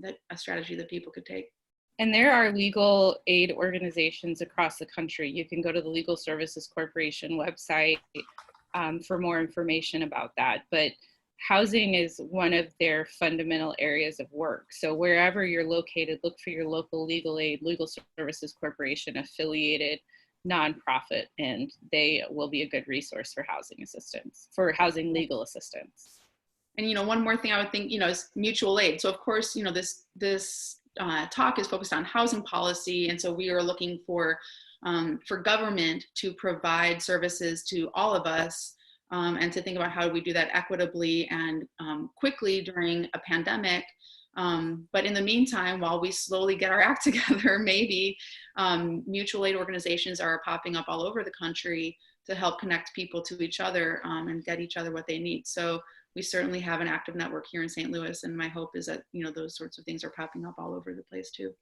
that a strategy that people could take. And there are legal aid organizations across the country. You can go to the Legal Services Corporation website for more information about that. But housing is one of their fundamental areas of work. So wherever you're located, look for your local legal aid, Legal Services Corporation affiliated nonprofit, and they will be a good resource for housing assistance, for housing legal assistance. And one more thing I would think, is mutual aid. So of course, this talk is focused on housing policy, and so we are looking for government to provide services to all of us, and to think about how we do that equitably and quickly during a pandemic. But in the meantime, while we slowly get our act together, maybe mutual aid organizations are popping up all over the country to help connect people to each other and get each other what they need. So we certainly have an active network here in St. Louis, and my hope is that those sorts of things are popping up all over the place too.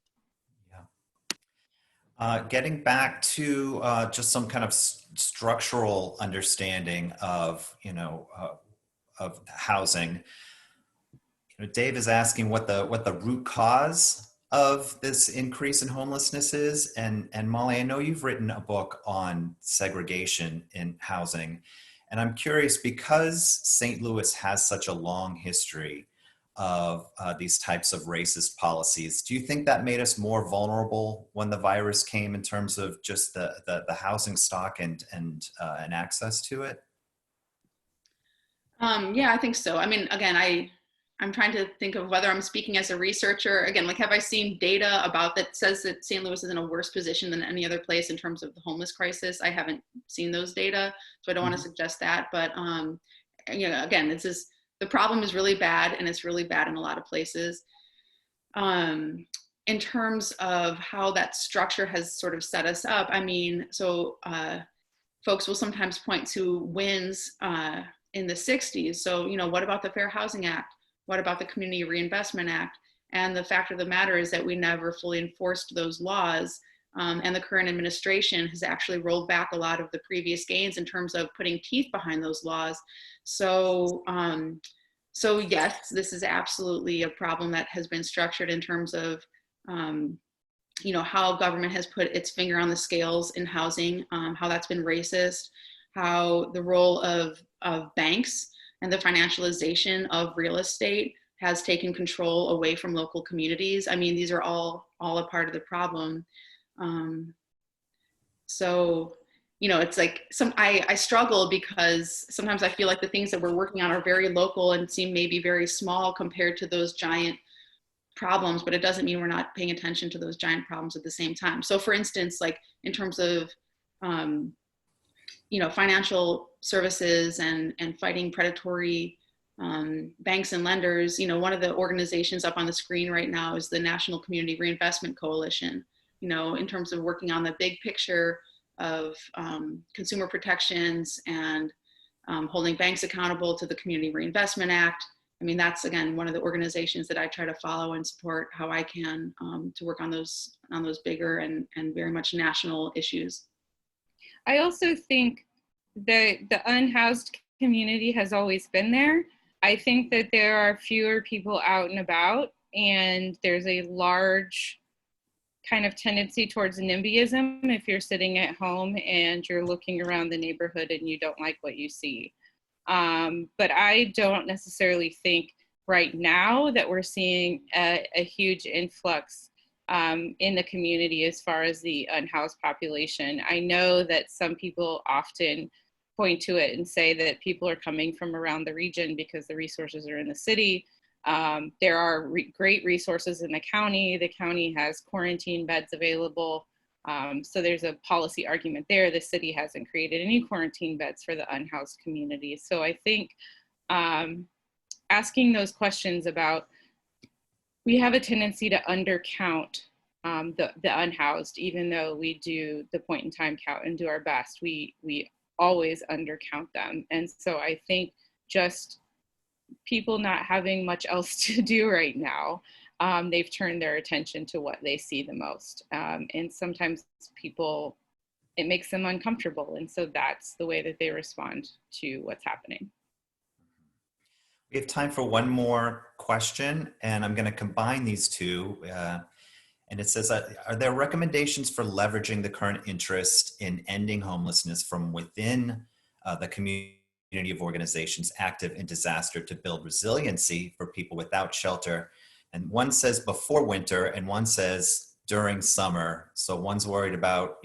Getting back to just some kind of structural understanding of of housing. Dave is asking what the root cause of this increase in homelessness is, and Molly, I know you've written a book on segregation in housing, and I'm curious, because St. Louis has such a long history of these types of racist policies, do you think that made us more vulnerable when the virus came in terms of just the housing stock and access to it? Yeah, I think so. I mean, again, I'm trying to think of whether I'm speaking as a researcher. Again, have I seen data about that says that St. Louis is in a worse position than any other place in terms of the homeless crisis? I haven't seen those data, so I don't want to suggest that. But again, the problem is really bad, and it's really bad in a lot of places. In terms of how that structure has sort of set us up, I mean, so folks will sometimes point to wins in the 60s. So, what about the Fair Housing Act? What about the Community Reinvestment Act? And the fact of the matter is that we never fully enforced those laws. And the current administration has actually rolled back a lot of the previous gains in terms of putting teeth behind those laws. So yes, this is absolutely a problem that has been structured in terms of, how government has put its finger on the scales in housing, how that's been racist, how the role of banks and the financialization of real estate has taken control away from local communities. I mean, these are all a part of the problem. So, it's like I struggle because sometimes I feel like the things that we're working on are very local and seem maybe very small compared to those giant problems, but it doesn't mean we're not paying attention to those giant problems at the same time. So for instance, like in terms of, financial services and fighting predatory banks and lenders, one of the organizations up on the screen right now is the National Community Reinvestment Coalition, in terms of working on the big picture of consumer protections and holding banks accountable to the Community Reinvestment Act. I mean, that's, again, one of the organizations that I try to follow and support how I can to work on those bigger and very much national issues. I also think that the unhoused community has always been there. I think that there are fewer people out and about, and there's a large kind of tendency towards NIMBYism if you're sitting at home and you're looking around the neighborhood and you don't like what you see. But I don't necessarily think right now that we're seeing a huge influx in the community as far as the unhoused population. I know that some people often point to it and say that people are coming from around the region because the resources are in the city. There are great resources in the county. The county has quarantine beds available. So there's a policy argument there. The city hasn't created any quarantine beds for the unhoused community. So I think asking those questions about, we have a tendency to undercount the unhoused, even though we do the point in time count and do our best, we always undercount them. And so I think just people not having much else to do right now. They've turned their attention to what they see the most. And sometimes people, it makes them uncomfortable. And so that's the way that they respond to what's happening. We have time for one more question, and I'm going to combine these two. And it says, are there recommendations for leveraging the current interest in ending homelessness from within the community of organizations active in disaster to build resiliency for people without shelter? And one says before winter, and one says during summer. So one's worried about,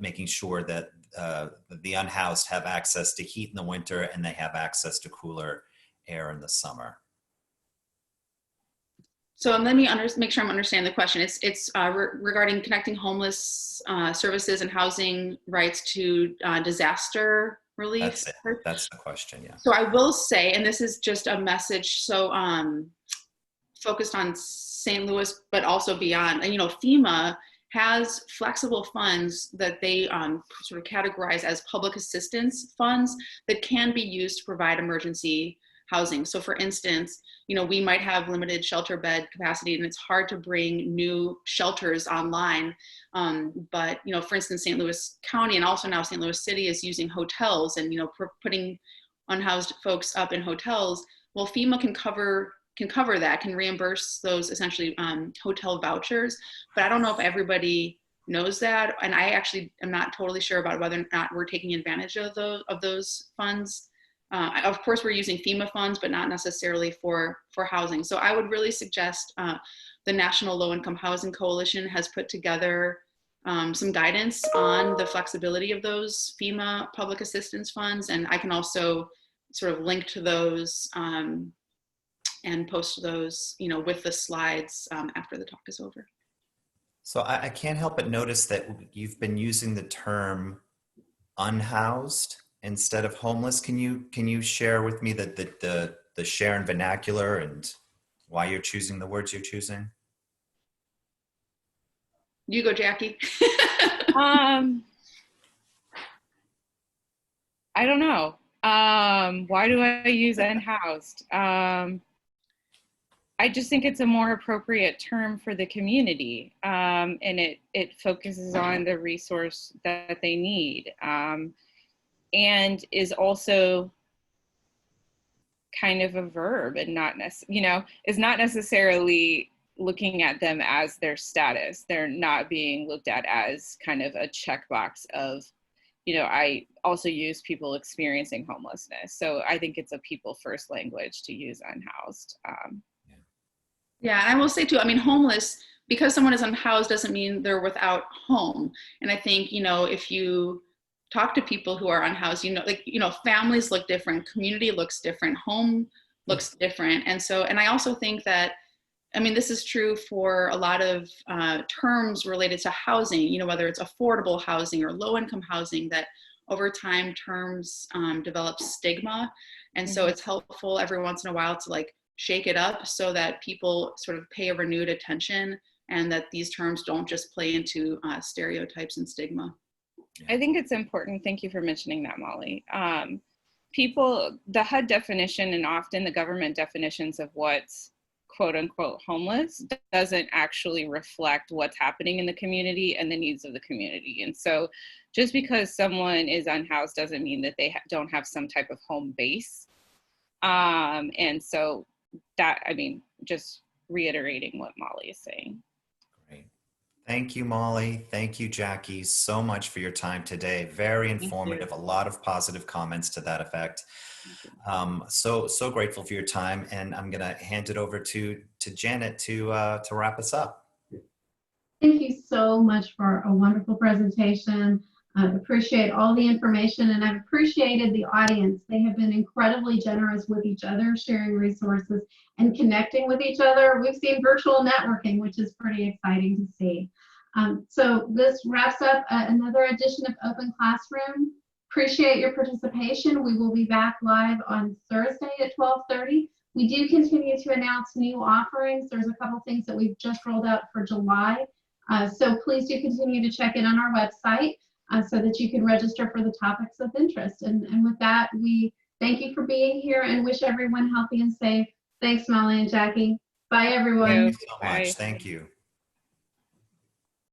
making sure that the unhoused have access to heat in the winter and they have access to cooler air in the summer. So let me make sure I'm understanding the question. It's regarding connecting homeless services and housing rights to disaster relief. That's it. That's the question, yeah. So I will say, and this is just a message, so focused on St. Louis, but also beyond. And, FEMA has flexible funds that they sort of categorize as public assistance funds that can be used to provide emergency housing. So for instance, we might have limited shelter bed capacity and it's hard to bring new shelters online. But, for instance, St. Louis County and also now St. Louis City is using hotels and, putting unhoused folks up in hotels. Well, FEMA can cover that, can reimburse those essentially hotel vouchers. But I don't know if everybody knows that. And I actually am not totally sure about whether or not we're taking advantage of those funds. Of course, we're using FEMA funds, but not necessarily for housing. So I would really suggest the National Low Income Housing Coalition has put together some guidance on the flexibility of those FEMA public assistance funds. And I can also sort of link to those and post those, with the slides after the talk is over. So I can't help but notice that you've been using the term unhoused instead of homeless. Can you share with me the share in vernacular and why you're choosing the words you're choosing? You go, Jackie. I don't know. Why do I use unhoused? I just think it's a more appropriate term for the community, and it focuses on the resource that they need, and is also kind of a verb and is not necessarily looking at them as their status. They're not being looked at as kind of a checkbox of, I also use people experiencing homelessness. So I think it's a people first language to use unhoused. Yeah, and I will say too, homeless, because someone is unhoused doesn't mean they're without home. And I think, if you talk to people who are unhoused, families look different, community looks different, home looks different. And I also think that, this is true for a lot of terms related to housing, whether it's affordable housing or low income housing, that over time terms develop stigma. And so it's helpful every once in a while to shake it up so that people sort of pay a renewed attention and that these terms don't just play into stereotypes and stigma. I think it's important. Thank you for mentioning that, Molly. The HUD definition and often the government definitions of what's quote unquote homeless doesn't actually reflect what's happening in the community and the needs of the community. And so just because someone is unhoused doesn't mean that they don't have some type of home base. And so that, just reiterating what Molly is saying. Great. Thank you, Molly. Thank you, Jackie, so much for your time today. Very informative, a lot of positive comments to that effect. So grateful for your time, and I'm going to hand it over to Janet to wrap us up. Thank you so much for a wonderful presentation. I appreciate all the information, and I've appreciated the audience. They have been incredibly generous with each other, sharing resources and connecting with each other. We've seen virtual networking, which is pretty exciting to see. So this wraps up another edition of Open Classroom. Appreciate your participation. We will be back live on Thursday at 12:30. We do continue to announce new offerings. There's a couple things that we've just rolled out for July. So please do continue to check in on our website so that you can register for the topics of interest. And with that, we Thank you for being here and wish everyone healthy and safe. Thanks, Molly and Jackie. Bye, everyone. Thank you so much. Thank you.